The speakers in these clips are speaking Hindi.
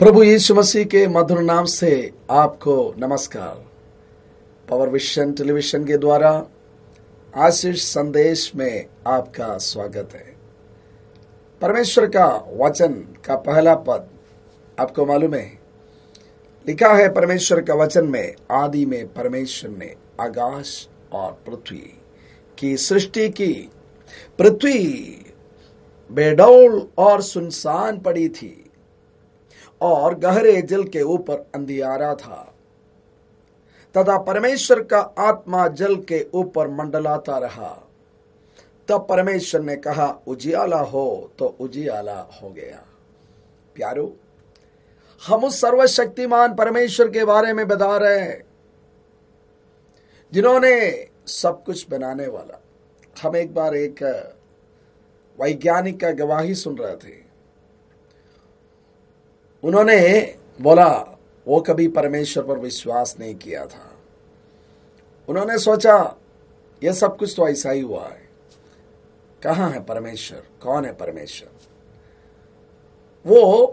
प्रभु यीशु मसीह के मधुर नाम से आपको नमस्कार। पावर विजन टेलीविजन के द्वारा आशीष संदेश में आपका स्वागत है। परमेश्वर का वचन का पहला पद आपको मालूम है, लिखा है परमेश्वर का वचन में, आदि में परमेश्वर ने आकाश और पृथ्वी की सृष्टि की। पृथ्वी बेडौल और सुनसान पड़ी थी और गहरे जल के ऊपर अंधियारा था, तथा परमेश्वर का आत्मा जल के ऊपर मंडलाता रहा। तब परमेश्वर ने कहा, उजियाला हो, तो उजियाला हो गया। प्यारो, हम उस सर्वशक्तिमान परमेश्वर के बारे में बता रहे हैं जिन्होंने सब कुछ बनाने वाला। हम एक बार एक वैज्ञानिक का गवाही सुन रहे थे। उन्होंने बोला वो कभी परमेश्वर पर विश्वास नहीं किया था। उन्होंने सोचा ये सब कुछ तो ऐसा ही हुआ है, कहाँ है परमेश्वर, कौन है परमेश्वर। वो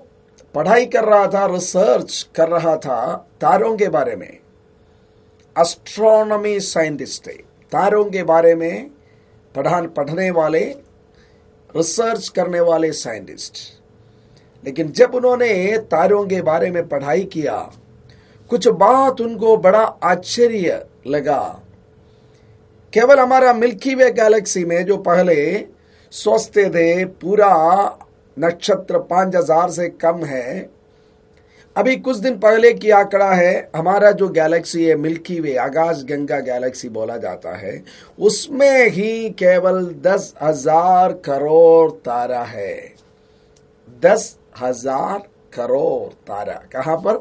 पढ़ाई कर रहा था, रिसर्च कर रहा था तारों के बारे में। एस्ट्रोनॉमी साइंटिस्ट थे, तारों के बारे में पढ़ने वाले, रिसर्च करने वाले साइंटिस्ट। लेकिन जब उन्होंने तारों के बारे में पढ़ाई किया, कुछ बात उनको बड़ा आश्चर्य लगा। केवल हमारा मिल्की वे गैलेक्सी में जो पहले सोचते थे पूरा नक्षत्र 5000 से कम है, अभी कुछ दिन पहले की आंकड़ा है, हमारा जो गैलेक्सी है मिल्की वे, आकाश गंगा गैलेक्सी बोला जाता है, उसमें ही केवल 10,000 करोड़ तारा है। 10,000 करोड़ तारा। कहां पर?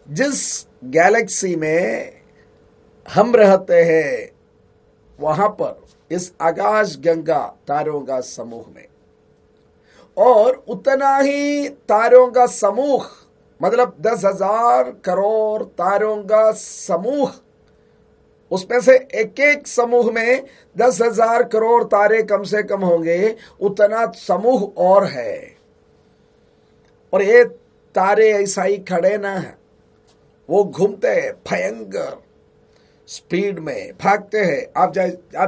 जिस गैलेक्सी में हम रहते हैं वहां पर, इस आकाश गंगा तारों का समूह में। और उतना ही तारों का समूह, मतलब 10,000 करोड़ तारों का समूह, उसमें से एक एक समूह में 10,000 करोड़ तारे कम से कम होंगे, उतना समूह और है। और ये तारे ऐसा ही खड़े ना है, वो घूमते हैं, भयंकर स्पीड में भागते हैं। आप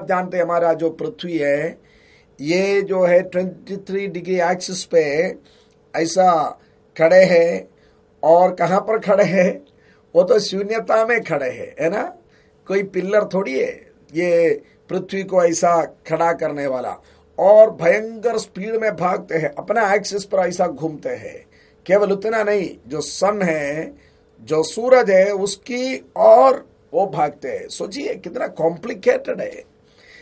जानते हैं हमारा जो पृथ्वी है, ये जो है 23 डिग्री एक्सिस पे ऐसा खड़े हैं। और कहां पर खड़े हैं? वो तो शून्यता में खड़े हैं, है ना। कोई पिल्लर थोड़ी है ये पृथ्वी को ऐसा खड़ा करने वाला। और भयंकर स्पीड में भागते हैं, अपना एक्सिस पर ऐसा घूमते हैं। केवल उतना नहीं, जो सन है, जो सूरज है, उसकी और वो भागते हैं। सोचिए कितना कॉम्प्लिकेटेड है।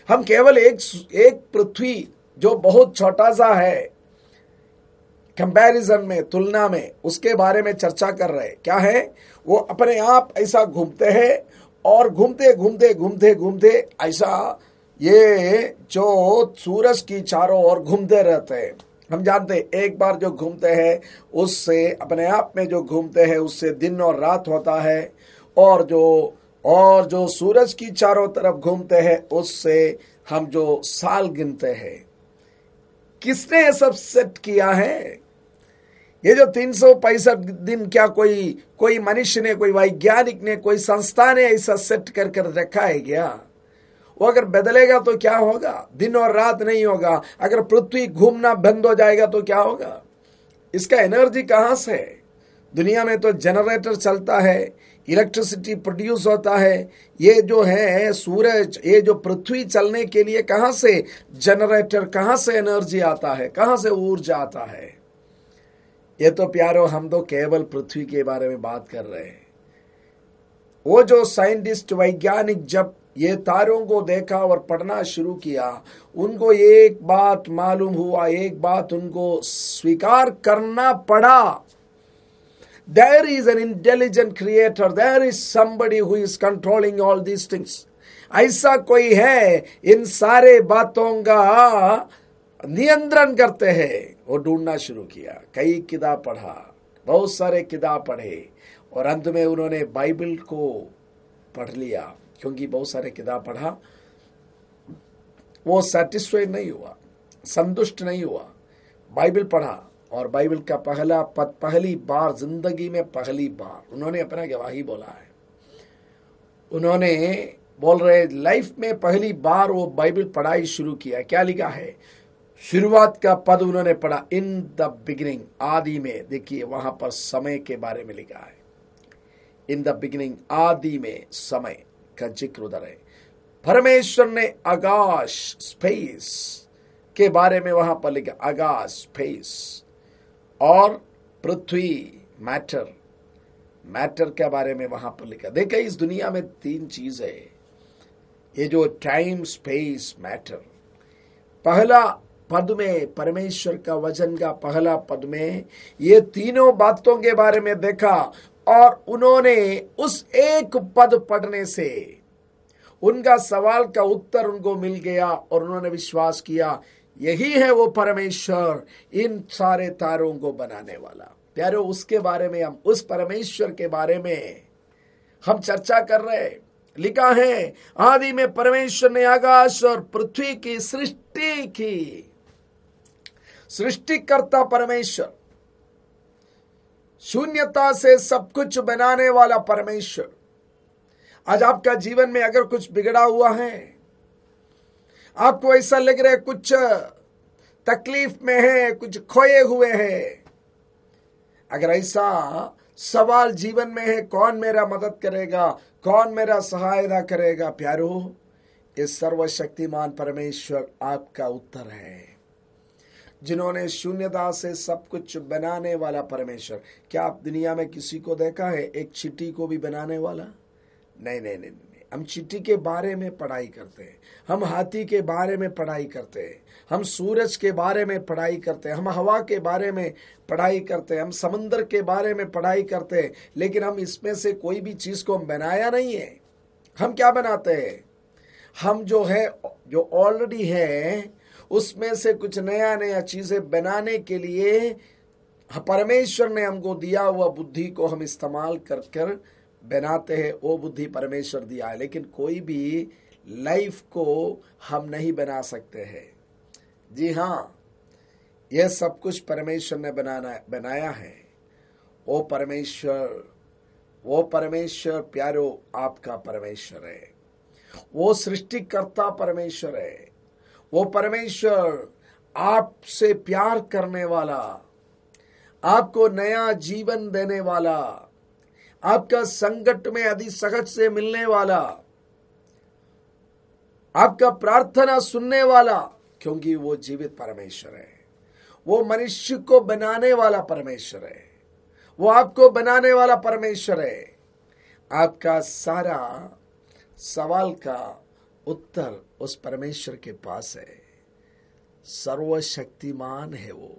हम केवल एक पृथ्वी जो बहुत छोटा सा है, कंपैरिजन में, तुलना में, उसके बारे में चर्चा कर रहे हैं। क्या है? वो अपने आप ऐसा घूमते हैं और घूमते घूमते घूमते घूमते ऐसा ये जो सूरज की चारों ओर घूमते रहते हैं। हम जानते हैं एक बार जो घूमते हैं उससे, अपने आप में जो घूमते हैं उससे दिन और रात होता है। और जो सूरज की चारों तरफ घूमते हैं उससे हम जो साल गिनते हैं। किसने ये सब सेट किया है? ये जो 365 दिन क्या कोई मनुष्य ने, कोई वैज्ञानिक ने, कोई संस्था ने ऐसा सेट कर रखा है क्या? वो अगर बदलेगा तो क्या होगा? दिन और रात नहीं होगा। अगर पृथ्वी घूमना बंद हो जाएगा तो क्या होगा? इसका एनर्जी कहां से? दुनिया में तो जनरेटर चलता है, इलेक्ट्रिसिटी प्रोड्यूस होता है। ये जो है सूरज, ये जो पृथ्वी चलने के लिए कहां से जनरेटर, कहां से एनर्जी आता है, कहां से ऊर्जा आता है? ये तो प्यारो, हम तो केवल पृथ्वी के बारे में बात कर रहे हैं। वो जो साइंटिस्ट, वैज्ञानिक जब ये तारों को देखा और पढ़ना शुरू किया, उनको एक बात मालूम हुआ, एक बात उनको स्वीकार करना पड़ा। There is an intelligent creator, there is somebody who is controlling all these things. ऐसा कोई है इन सारे बातों का नियंत्रण करते हैं। वो ढूंढना शुरू किया, कई किताब पढ़ा, बहुत सारे किताब पढ़े, और अंत में उन्होंने बाइबल को पढ़ लिया। क्योंकि बहुत सारे किताब पढ़ा, वो सेटिस्फाइड नहीं हुआ, संतुष्ट नहीं हुआ। बाइबल पढ़ा, और बाइबल का पहला पद, पहली बार जिंदगी में पहली बार उन्होंने अपना गवाही बोला है। उन्होंने बोल रहे लाइफ में पहली बार वो बाइबल पढ़ाई शुरू किया। क्या लिखा है? शुरुआत का पद उन्होंने पढ़ा, इन द बिगिनिंग, आदि में। देखिए वहां पर समय के बारे में लिखा है, इन द बिगिनिंग, आदि में समय का जिक्र उधर है। परमेश्वर ने आकाश, स्पेस के बारे में वहां पर लिखा, आकाश, स्पेस, और पृथ्वी, मैटर, मैटर के बारे में वहां पर लिखा। देखिए इस दुनिया में तीन चीज है, ये जो टाइम, स्पेस, मैटर। पहला पद में, परमेश्वर का वचन का पहला पद में ये तीनों बातों के बारे में देखा, और उन्होंने उस एक पद पढ़ने से उनका सवाल का उत्तर उनको मिल गया, और उन्होंने विश्वास किया यही है वो परमेश्वर, इन सारे तारों को बनाने वाला। प्यारो, उसके बारे में हम, उस परमेश्वर के बारे में हम चर्चा कर रहे हैं। लिखा है आदि में परमेश्वर ने आकाश और पृथ्वी की सृष्टि की। सृष्टिकर्ता परमेश्वर, शून्यता से सब कुछ बनाने वाला परमेश्वर। आज आपका जीवन में अगर कुछ बिगड़ा हुआ है, आपको ऐसा लग रहा है कुछ तकलीफ में है, कुछ खोए हुए हैं, अगर ऐसा सवाल जीवन में है, कौन मेरा मदद करेगा, कौन मेरा सहायता करेगा? प्यारो, इस सर्वशक्तिमान परमेश्वर आपका उत्तर है। जिन्होंने शून्यता से सब कुछ बनाने वाला परमेश्वर। क्या आप दुनिया में किसी को देखा है एक चींटी को भी बनाने वाला? नहीं नहीं नहीं नहीं। हम चींटी के बारे में पढ़ाई करते हैं, हम हाथी के बारे में पढ़ाई करते हैं, हम सूरज के बारे में पढ़ाई करते हैं, हम हवा के बारे में पढ़ाई करते हैं, हम समंदर के बारे में पढ़ाई करते हैं, लेकिन हम इसमें से कोई भी चीज को बनाया नहीं है। हम क्या बनाते हैं? हम जो है, जो ऑलरेडी है, उसमें से कुछ नया नया चीजें बनाने के लिए परमेश्वर ने हमको दिया हुआ बुद्धि को हम इस्तेमाल कर कर बनाते हैं। वो बुद्धि परमेश्वर दिया है, लेकिन कोई भी लाइफ को हम नहीं बना सकते हैं। जी हाँ, यह सब कुछ परमेश्वर ने बनाया है। वो परमेश्वर प्यारो आपका परमेश्वर है। वो सृष्टिकर्ता परमेश्वर है। वो परमेश्वर आपसे प्यार करने वाला, आपको नया जीवन देने वाला, आपका संकट में अति सहज से मिलने वाला, आपका प्रार्थना सुनने वाला, क्योंकि वो जीवित परमेश्वर है। वो मनुष्य को बनाने वाला परमेश्वर है। वो आपको बनाने वाला परमेश्वर है। आपका सारा सवाल का उत्तर उस परमेश्वर के पास है। सर्वशक्तिमान है वो।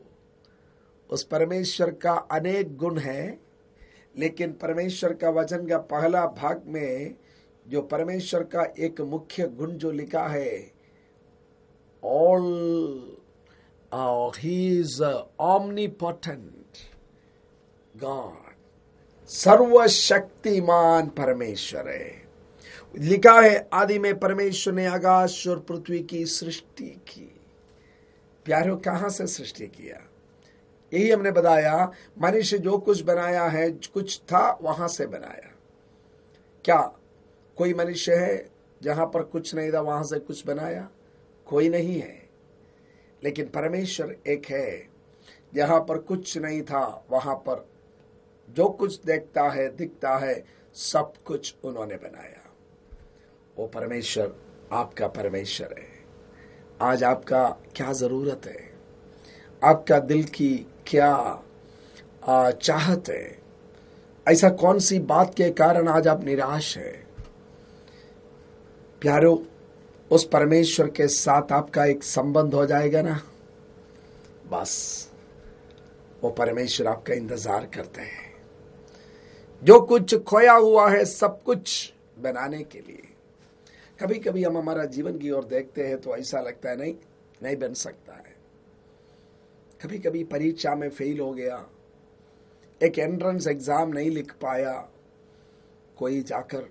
उस परमेश्वर का अनेक गुण है, लेकिन परमेश्वर का वचन का पहला भाग में जो परमेश्वर का एक मुख्य गुण जो लिखा है, ही इज ऑमनीपोटेंट गॉड, सर्वशक्तिमान परमेश्वर है। लिखा है आदि में परमेश्वर ने आकाश और पृथ्वी की सृष्टि की। प्यारो, कहां से सृष्टि किया? यही हमने बताया, मनुष्य जो कुछ बनाया है, कुछ था वहां से बनाया। क्या कोई मनुष्य है जहां पर कुछ नहीं था वहां से कुछ बनाया? कोई नहीं है। लेकिन परमेश्वर एक है, जहां पर कुछ नहीं था वहां पर जो कुछ देखता है, दिखता है, सब कुछ उन्होंने बनाया। वो परमेश्वर आपका परमेश्वर है। आज आपका क्या जरूरत है? आपका दिल की क्या चाहत है? ऐसा कौन सी बात के कारण आज आप निराश है? प्यारो, उस परमेश्वर के साथ आपका एक संबंध हो जाएगा ना, बस वो परमेश्वर आपका इंतजार करते हैं। जो कुछ खोया हुआ है सब कुछ बनाने के लिए। कभी कभी हम हमारा जीवन की ओर देखते हैं तो ऐसा लगता है नहीं बन सकता है। कभी कभी परीक्षा में फेल हो गया, एक एंट्रेंस एग्जाम नहीं लिख पाया, कोई जाकर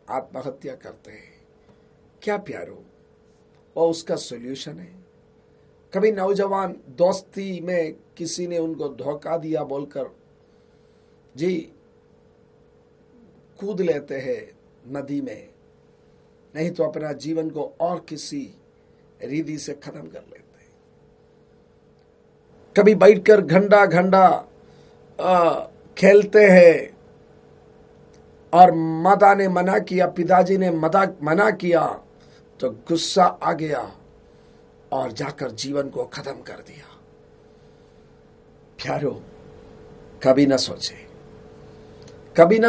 आत्महत्या करते हैं। क्या प्यारो, वो उसका सॉल्यूशन है? कभी नौजवान दोस्ती में किसी ने उनको धोखा दिया बोलकर जी कूद लेते हैं नदी में, नहीं तो अपना जीवन को और किसी रीति से खत्म कर लेते हैं। कभी बैठकर घंटा घंटा खेलते हैं और माता ने मना किया, पिताजी ने मना किया तो गुस्सा आ गया और जाकर जीवन को खत्म कर दिया। प्यारो, कभी न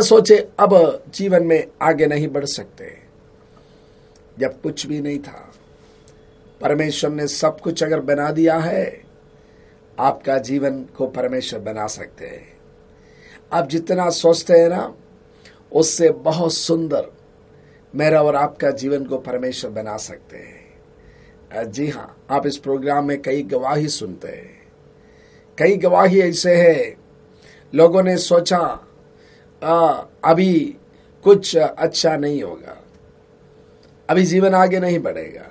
सोचे अब जीवन में आगे नहीं बढ़ सकते। जब कुछ भी नहीं था, परमेश्वर ने सब कुछ अगर बना दिया है, आपका जीवन को परमेश्वर बना सकते हैं। आप जितना सोचते हैं ना, उससे बहुत सुंदर मेरा और आपका जीवन को परमेश्वर बना सकते हैं। जी हाँ, आप इस प्रोग्राम में कई गवाही सुनते हैं। कई गवाही ऐसे है, लोगों ने सोचा अभी कुछ अच्छा नहीं होगा, अभी जीवन आगे नहीं बढ़ेगा,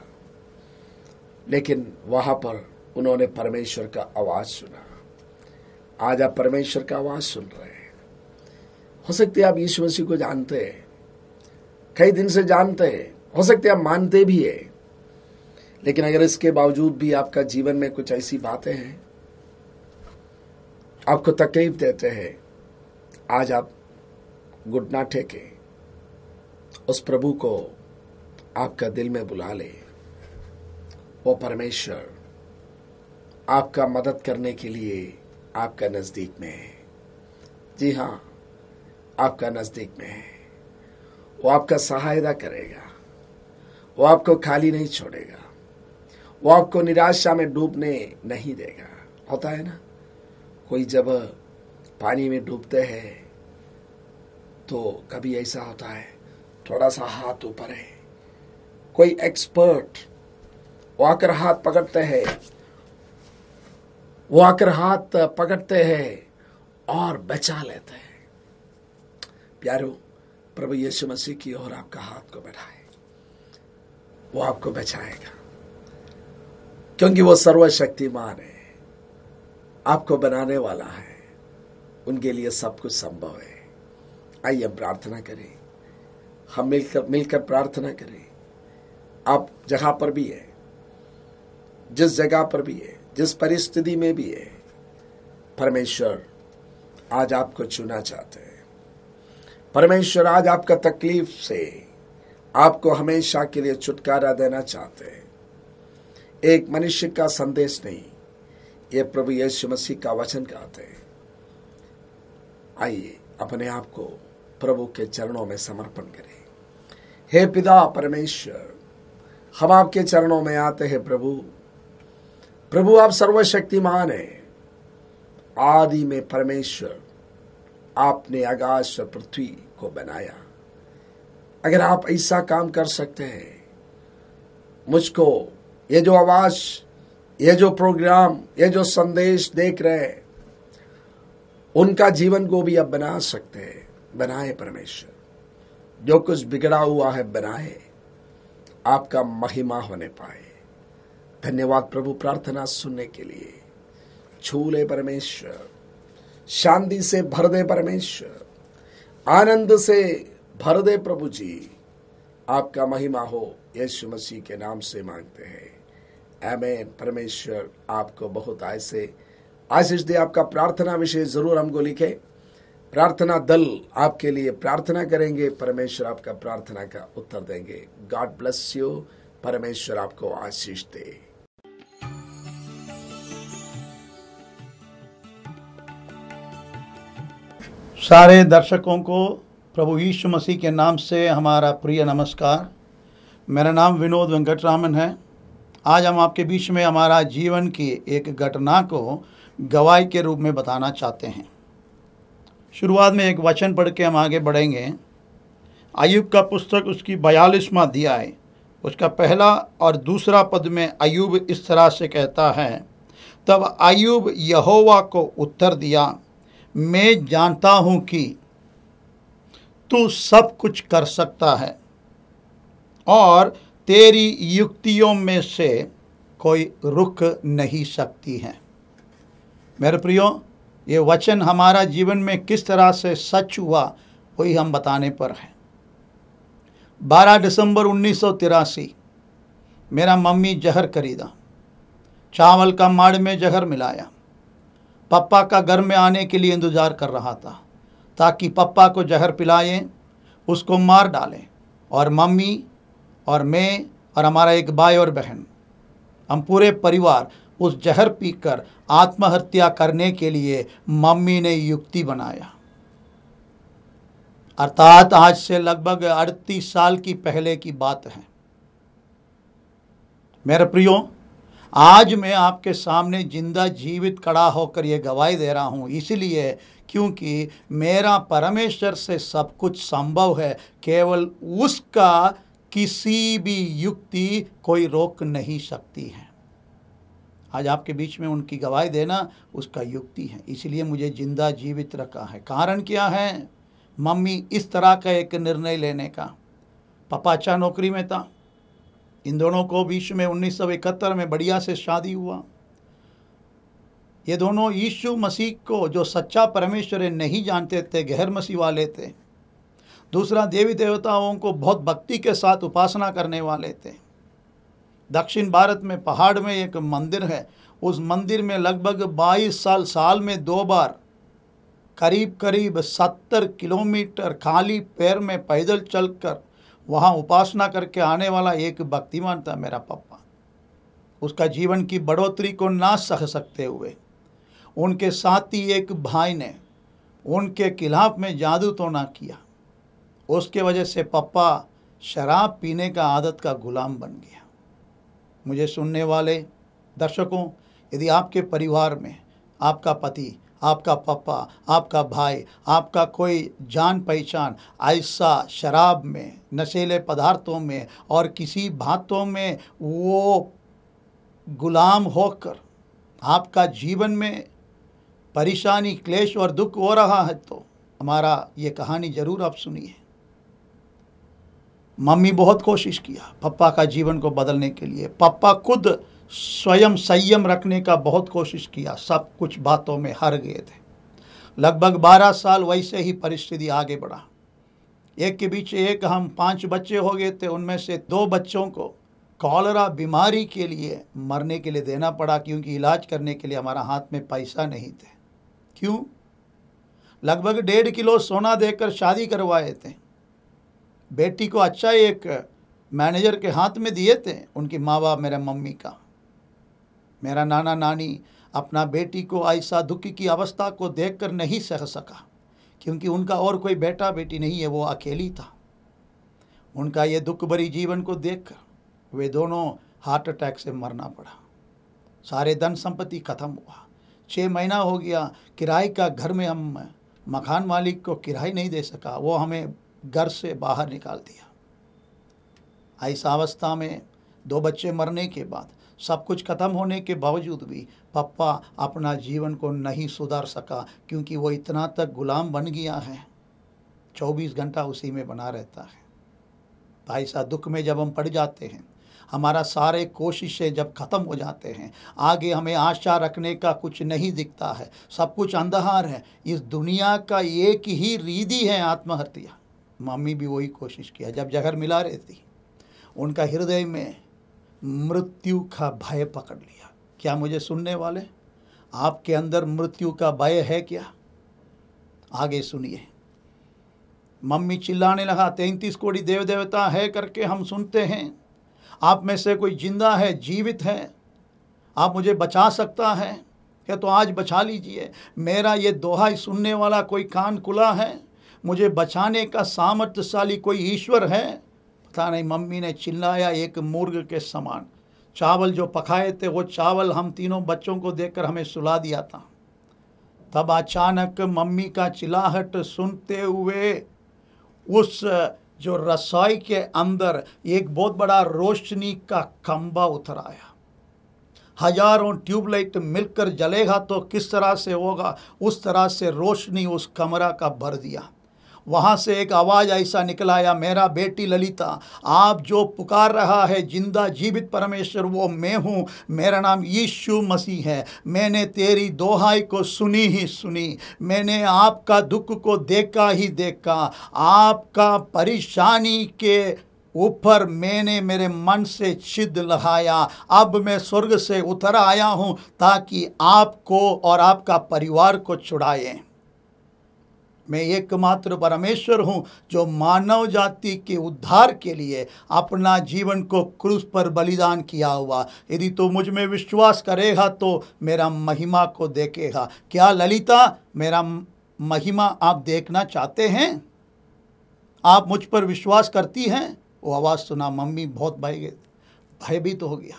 लेकिन वहां पर उन्होंने परमेश्वर का आवाज सुना। आज आप परमेश्वर का आवाज सुन रहे हैं। हो सकते आप यीशु मसीह को जानते हैं, कई दिन से जानते हैं, हो सकते आप मानते भी है, लेकिन अगर इसके बावजूद भी आपका जीवन में कुछ ऐसी बातें हैं आपको तकलीफ देते हैं, आज आप घुटना टेके उस प्रभु को आपका दिल में बुला ले। वो परमेश्वर आपका मदद करने के लिए आपका नजदीक में है। जी हाँ, आपका नजदीक में है। वो आपका सहायता करेगा, वो आपको खाली नहीं छोड़ेगा, वो आपको निराशा में डूबने नहीं देगा। होता है ना, कोई जब पानी में डूबते हैं तो कभी ऐसा होता है, थोड़ा सा हाथ ऊपर है, कोई एक्सपर्ट वो आकर हाथ पकड़ते हैं और बचा लेते हैं। प्यारो, प्रभु यीशु मसीह की ओर आपका हाथ को बढ़ाए, वो आपको बचाएगा, क्योंकि वो सर्वशक्तिमान है, आपको बनाने वाला है, उनके लिए सब कुछ संभव है। आइए हम प्रार्थना करें, हम मिलकर प्रार्थना करें। आप जहां पर भी है, जिस जगह पर भी है, जिस परिस्थिति में भी है, परमेश्वर आज आपको चुना चाहते हैं। परमेश्वर आज आपका तकलीफ से आपको हमेशा के लिए छुटकारा देना चाहते हैं। एक मनुष्य का संदेश नहीं, ये प्रभु यीशु मसीह का वचन कहते हैं। आइए अपने आप को प्रभु के चरणों में समर्पण करें। हे पिता परमेश्वर, हम आपके चरणों में आते हैं। प्रभु आप सर्वशक्तिमान हैं। आदि में परमेश्वर आपने आकाश और पृथ्वी को बनाया। अगर आप ऐसा काम कर सकते हैं, मुझको ये जो आवाज, ये जो प्रोग्राम, ये जो संदेश देख रहे हैं, उनका जीवन को भी आप बना सकते हैं। बनाए परमेश्वर, जो कुछ बिगड़ा हुआ है बनाए, आपका महिमा होने पाए। धन्यवाद प्रभु, प्रार्थना सुनने के लिए। छू ले परमेश्वर, शांति से भर दे परमेश्वर, आनंद से भर दे प्रभु जी। आपका महिमा हो, यीशु मसीह के नाम से मांगते हैं, आमीन। परमेश्वर आपको बहुत ऐसे आशीष दे। आपका प्रार्थना विषय जरूर हमको लिखे, प्रार्थना दल आपके लिए प्रार्थना करेंगे। परमेश्वर आपका प्रार्थना का उत्तर देंगे। God bless you. परमेश्वर आपको आशीष दे। सारे दर्शकों को प्रभु यीशु मसीह के नाम से हमारा प्रिय नमस्कार। मेरा नाम विनोद वेंकटरामन है। आज हम आपके बीच में हमारा जीवन की एक घटना को गवाही के रूप में बताना चाहते हैं। शुरुआत में एक वचन पढ़ के हम आगे बढ़ेंगे। अय्यूब का पुस्तक उसकी 42वां अध्याय, उसका पहला और दूसरा पद में अय्यूब इस तरह से कहता है, तब अय्यूब यहोवा को उत्तर दिया, मैं जानता हूँ कि तू सब कुछ कर सकता है और तेरी युक्तियों में से कोई रुक नहीं सकती हैं। मेरे प्रियो, ये वचन हमारा जीवन में किस तरह से सच हुआ वही हम बताने पर हैं। 12 दिसंबर 1983 मेरा मम्मी जहर खरीदा, चावल का माड़ में जहर मिलाया, पप्पा का घर में आने के लिए इंतज़ार कर रहा था ताकि पप्पा को जहर पिलाएं, उसको मार डालें, और मम्मी और मैं और हमारा एक भाई और बहन, हम पूरे परिवार उस जहर पीकर आत्महत्या करने के लिए मम्मी ने युक्ति बनाया। अर्थात आज से लगभग 38 साल की पहले की बात है। मेरे प्रियो, आज मैं आपके सामने जिंदा जीवित खड़ा होकर ये गवाही दे रहा हूँ, इसलिए क्योंकि मेरा परमेश्वर से सब कुछ संभव है, केवल उसका किसी भी युक्ति कोई रोक नहीं सकती है। आज आपके बीच में उनकी गवाही देना उसका युक्ति है, इसलिए मुझे जिंदा जीवित रखा है। कारण क्या है? मम्मी इस तरह का एक निर्णय लेने का। पापा अच्छा नौकरी में था, इन दोनों को बीच में 1971 में बढ़िया से शादी हुआ। ये दोनों यीशु मसीह को, जो सच्चा परमेश्वर है, नहीं जानते थे, गैर मसीह वाले थे। दूसरा, देवी देवताओं को बहुत भक्ति के साथ उपासना करने वाले थे। दक्षिण भारत में पहाड़ में एक मंदिर है, उस मंदिर में लगभग 22 साल में 2 बार करीब 70 किलोमीटर खाली पैर में पैदल चलकर वहाँ उपासना करके आने वाला एक भक्तिमान था मेरा पापा। उसका जीवन की बढ़ोतरी को ना सह सकते हुए उनके साथी एक भाई ने उनके खिलाफ में जादू टोना किया। उसके वजह से पापा शराब पीने का आदत का गुलाम बन गया। मुझे सुनने वाले दर्शकों, यदि आपके परिवार में आपका पति, आपका पापा, आपका भाई, आपका कोई जान पहचान ऐसा शराब में, नशीले पदार्थों में और किसी बातों में वो गुलाम होकर आपका जीवन में परेशानी, क्लेश और दुख हो रहा है, तो हमारा ये कहानी ज़रूर आप सुनिए। मम्मी बहुत कोशिश किया पापा का जीवन को बदलने के लिए। पापा खुद स्वयं संयम रखने का बहुत कोशिश किया, सब कुछ बातों में हार गए थे। लगभग 12 साल वैसे ही परिस्थिति आगे बढ़ा। एक के पीछे एक हम 5 बच्चे हो गए थे। उनमें से 2 बच्चों को कॉलरा बीमारी के लिए मरने के लिए देना पड़ा, क्योंकि इलाज करने के लिए हमारा हाथ में पैसा नहीं थे। क्यों? लगभग 1.5 किलो सोना देकर शादी करवाए थे। बेटी को अच्छा एक मैनेजर के हाथ में दिए थे उनकी माँ बाप, मेरे मम्मी का। मेरा नाना नानी अपना बेटी को ऐसा दुख की अवस्था को देखकर नहीं सह सका, क्योंकि उनका और कोई बेटा बेटी नहीं है, वो अकेली था। उनका ये दुख भरी जीवन को देखकर वे दोनों हार्ट अटैक से मरना पड़ा। सारे धन संपत्ति खत्म हुआ। 6 महीना हो गया, किराए का घर में हम मकान मालिक को किराया नहीं दे सका, वो हमें घर से बाहर निकाल दिया। ऐसा अवस्था में 2 बच्चे मरने के बाद, सब कुछ खत्म होने के बावजूद भी पापा अपना जीवन को नहीं सुधार सका, क्योंकि वो इतना तक गुलाम बन गया है, 24 घंटा उसी में बना रहता है। ऐसा दुख में जब हम पड़ जाते हैं, हमारा सारे कोशिशें जब ख़त्म हो जाते हैं, आगे हमें आशा रखने का कुछ नहीं दिखता है, सब कुछ अंधकार है, इस दुनिया का एक ही रीति है आत्महत्या। मम्मी भी वही कोशिश किया। जब जहर मिला रही थी, उनका हृदय में मृत्यु का भय पकड़ लिया। क्या मुझे सुनने वाले, आपके अंदर मृत्यु का भय है क्या? आगे सुनिए। मम्मी चिल्लाने लगा, 33 कोटि देव देवता है करके हम सुनते हैं, आप में से कोई जिंदा है, जीवित है, आप मुझे बचा सकता है क्या? तो आज बचा लीजिए। मेरा ये दोहा सुनने वाला कोई कान खुला है? मुझे बचाने का सामर्थ्यशाली कोई ईश्वर है? पता नहीं। मम्मी ने चिल्लाया एक मूर्ख के समान। चावल जो पकाए थे वो चावल हम तीनों बच्चों को देकर हमें सुला दिया था। तब अचानक मम्मी का चिल्लाहट सुनते हुए उस जो रसोई के अंदर एक बहुत बड़ा रोशनी का खंभा उतर आया। हजारों ट्यूबलाइट मिलकर जलेगा तो किस तरह से होगा, उस तरह से रोशनी उस कमरा का भर दिया। वहाँ से एक आवाज़ ऐसा निकला आया, मेरा बेटी ललिता, आप जो पुकार रहा है जिंदा जीवित परमेश्वर वो मैं हूँ, मेरा नाम यीशु मसीह है। मैंने तेरी दोहाई को सुनी ही सुनी, मैंने आपका दुख को देखा ही देखा, आपका परेशानी के ऊपर मैंने मेरे मन से छिद लगाया। अब मैं स्वर्ग से उतर आया हूँ ताकि आपको और आपका परिवार को छुड़ाए। मैं एकमात्र परमेश्वर हूँ जो मानव जाति के उद्धार के लिए अपना जीवन को क्रूस पर बलिदान किया हुआ। यदि तो मुझ में विश्वास करेगा तो मेरा महिमा को देखेगा। क्या ललिता, मेरा महिमा आप देखना चाहते हैं? आप मुझ पर विश्वास करती हैं? वो आवाज़ सुना, मम्मी बहुत भयभीत हो गया।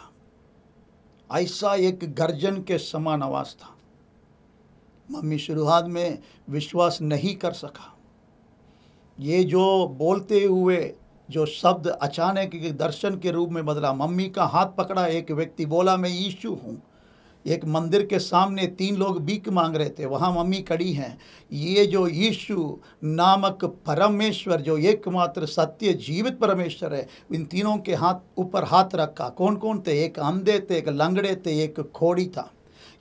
ऐसा एक गर्जन के समान आवाज़ था। मम्मी शुरुआत में विश्वास नहीं कर सका। ये जो बोलते हुए जो शब्द अचानक एक दर्शन के रूप में बदला। मम्मी का हाथ पकड़ा एक व्यक्ति, बोला मैं यीशु हूँ। एक मंदिर के सामने 3 लोग भीख मांग रहे थे, वहाँ मम्मी खड़ी हैं। ये जो यीशु नामक परमेश्वर जो एकमात्र सत्य जीवित परमेश्वर है, इन तीनों के ऊपर हाथ रखा। कौन कौन थे? एक अंधे थे, एक लंगड़े थे, एक खोड़ी था।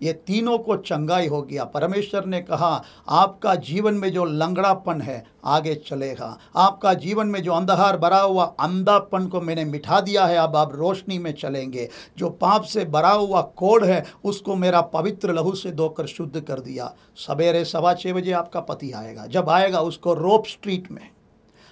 ये तीनों को चंगाई हो गया। परमेश्वर ने कहा, आपका जीवन में जो लंगड़ापन है आगे चलेगा, आपका जीवन में जो अंधकार भरा हुआ अंधापन को मैंने मिटा दिया है, अब आप रोशनी में चलेंगे। जो पाप से भरा हुआ कोढ़ है उसको मेरा पवित्र लहू से धोकर शुद्ध कर दिया। सवेरे 6:15 बजे आपका पति आएगा। जब आएगा उसको रोप स्ट्रीट में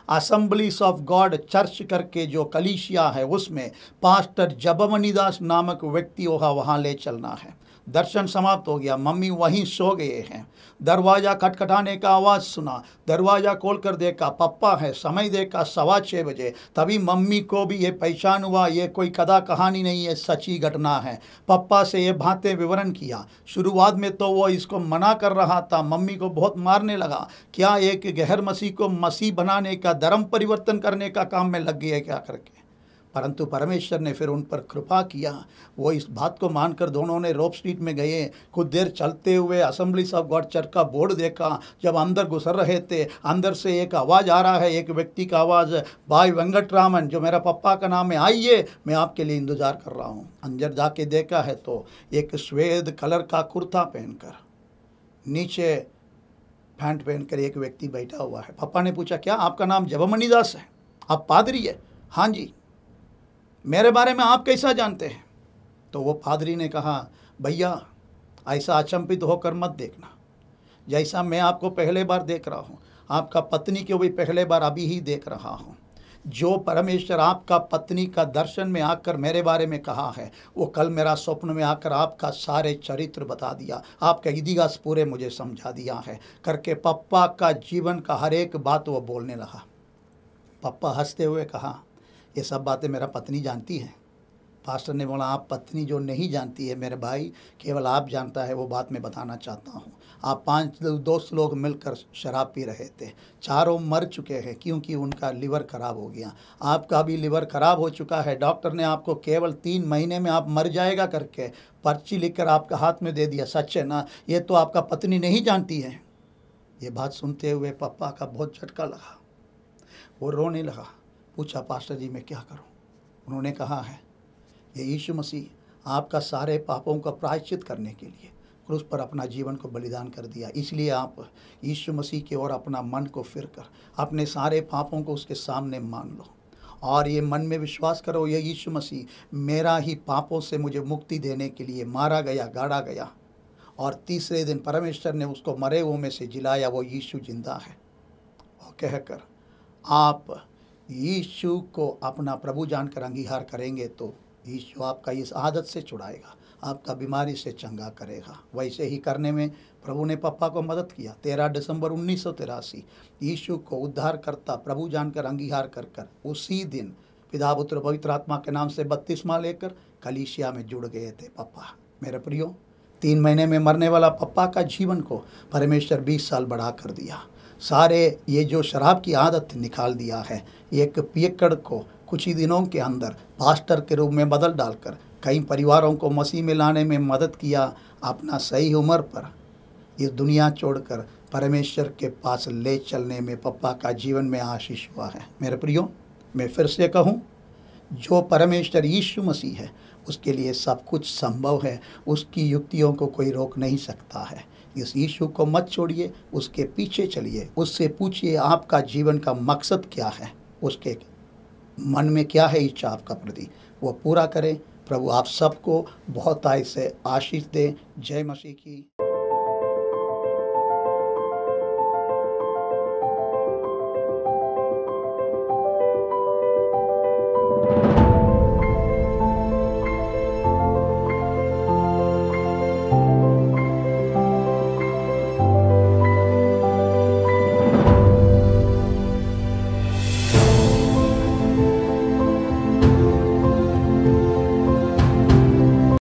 असेंबलीज ऑफ गॉड चर्च करके जो कलीसिया है उसमें पास्टर जबमनीदास नामक व्यक्ति होगा, वहाँ ले चलना है। दर्शन समाप्त हो गया। मम्मी वहीं सो गए हैं। दरवाज़ा खटखटाने का आवाज़ सुना। दरवाज़ा खोल कर देखा, पप्पा है। समय देखा 6:15 बजे। तभी मम्मी को भी ये पहचान हुआ ये कोई कदा कहानी नहीं है, सच्ची घटना है। पप्पा से ये बातें विवरण किया। शुरुआत में तो वो इसको मना कर रहा था, मम्मी को बहुत मारने लगा। क्या एक गैर मसीह को मसीह बनाने का, धर्म परिवर्तन करने का काम में लग गया क्या करके। परंतु परमेश्वर ने फिर उन पर कृपा किया। वो इस बात को मानकर दोनों ने रोप स्ट्रीट में गए। कुछ देर चलते हुए असेंबलीज ऑफ गॉड चर्च का बोर्ड देखा। जब अंदर गुजर रहे थे, अंदर से एक आवाज़ आ रहा है, एक व्यक्ति का आवाज़, भाई वेंकटरामन जो मेरा पप्पा का नाम है, आइए मैं आपके लिए इंतज़ार कर रहा हूँ। अंदर जाके देखा है तो एक श्वेत कलर का कुर्ता पहनकर, नीचे पैंट पहनकर एक व्यक्ति बैठा हुआ है। पप्पा ने पूछा, क्या आपका नाम जबमनीदास है? आप पादरी है? हाँ जी। मेरे बारे में आप कैसा जानते हैं? तो वो पादरी ने कहा, भैया ऐसा अचंभित होकर मत देखना। जैसा मैं आपको पहले बार देख रहा हूँ, आपका पत्नी को भी पहले बार अभी ही देख रहा हूँ। जो परमेश्वर आपका पत्नी का दर्शन में आकर मेरे बारे में कहा है, वो कल मेरा स्वप्न में आकर आपका सारे चरित्र बता दिया, आपका इतिहास पूरे मुझे समझा दिया है करके पप्पा का जीवन का हर एक बात वो बोलने लगा। पप्पा हंसते हुए कहा, ये सब बातें मेरा पत्नी जानती है। पास्टर ने बोला, आप पत्नी जो नहीं जानती है मेरे भाई, केवल आप जानता है, वो बात मैं बताना चाहता हूँ। आप 5 दोस्त लोग मिलकर शराब पी रहे थे, चारों मर चुके हैं क्योंकि उनका लिवर खराब हो गया। आपका भी लिवर खराब हो चुका है। डॉक्टर ने आपको केवल 3 महीने में आप मर जाएगा करके पर्ची लिखकर आपका हाथ में दे दिया। सच है ना? ये तो आपका पत्नी नहीं जानती है। ये बात सुनते हुए पप्पा का बहुत झटका लगा। वो रोने लगा। पूछा, पास्टर जी मैं क्या करूं? उन्होंने कहा है, ये यीशु मसीह आपका सारे पापों का प्रायश्चित करने के लिए क्रूस पर अपना जीवन को बलिदान कर दिया। इसलिए आप यीशु मसीह की ओर अपना मन को फिरकर अपने सारे पापों को उसके सामने मान लो और ये मन में विश्वास करो, ये यीशु मसीह मेरा ही पापों से मुझे मुक्ति देने के लिए मारा गया, गाड़ा गया और तीसरे दिन परमेश्वर ने उसको मरे हुओं में से जिलाया। वो यीशु जिंदा है। और कहकर आप यीशु को अपना प्रभु जानकर अंगीकार करेंगे तो यीशु आपका इस आदत से छुड़ाएगा, आपका बीमारी से चंगा करेगा। वैसे ही करने में प्रभु ने पप्पा को मदद किया। 13 दिसंबर 1983 यीशु को उद्धारकर्ता प्रभु जानकर अंगीकार कर उसी दिन पिता पुत्र पवित्र आत्मा के नाम से बपतिस्मा लेकर कलीसिया में जुड़ गए थे। पप्पा मेरे प्रियो, 3 महीने में मरने वाला पप्पा का जीवन को परमेश्वर 20 साल बढ़ा कर दिया। सारे ये जो शराब की आदत निकाल दिया है, एक पियक्कड़ को कुछ ही दिनों के अंदर पास्टर के रूप में बदल डालकर कई परिवारों को मसीह में लाने में मदद किया। अपना सही उम्र पर इस दुनिया छोड़कर परमेश्वर के पास ले चलने में पप्पा का जीवन में आशीष हुआ है। मेरे प्रियो, मैं फिर से कहूँ, जो परमेश्वर यीशु मसीह है उसके लिए सब कुछ संभव है। उसकी युक्तियों को कोई रोक नहीं सकता है। इस यीशु को मत छोड़िए, उसके पीछे चलिए। उससे पूछिए आपका जीवन का मकसद क्या है, उसके मन में क्या है इच्छा आपका प्रति, वो पूरा करें। प्रभु आप सबको बहुत आय से आशीष दें। जय मसीह की।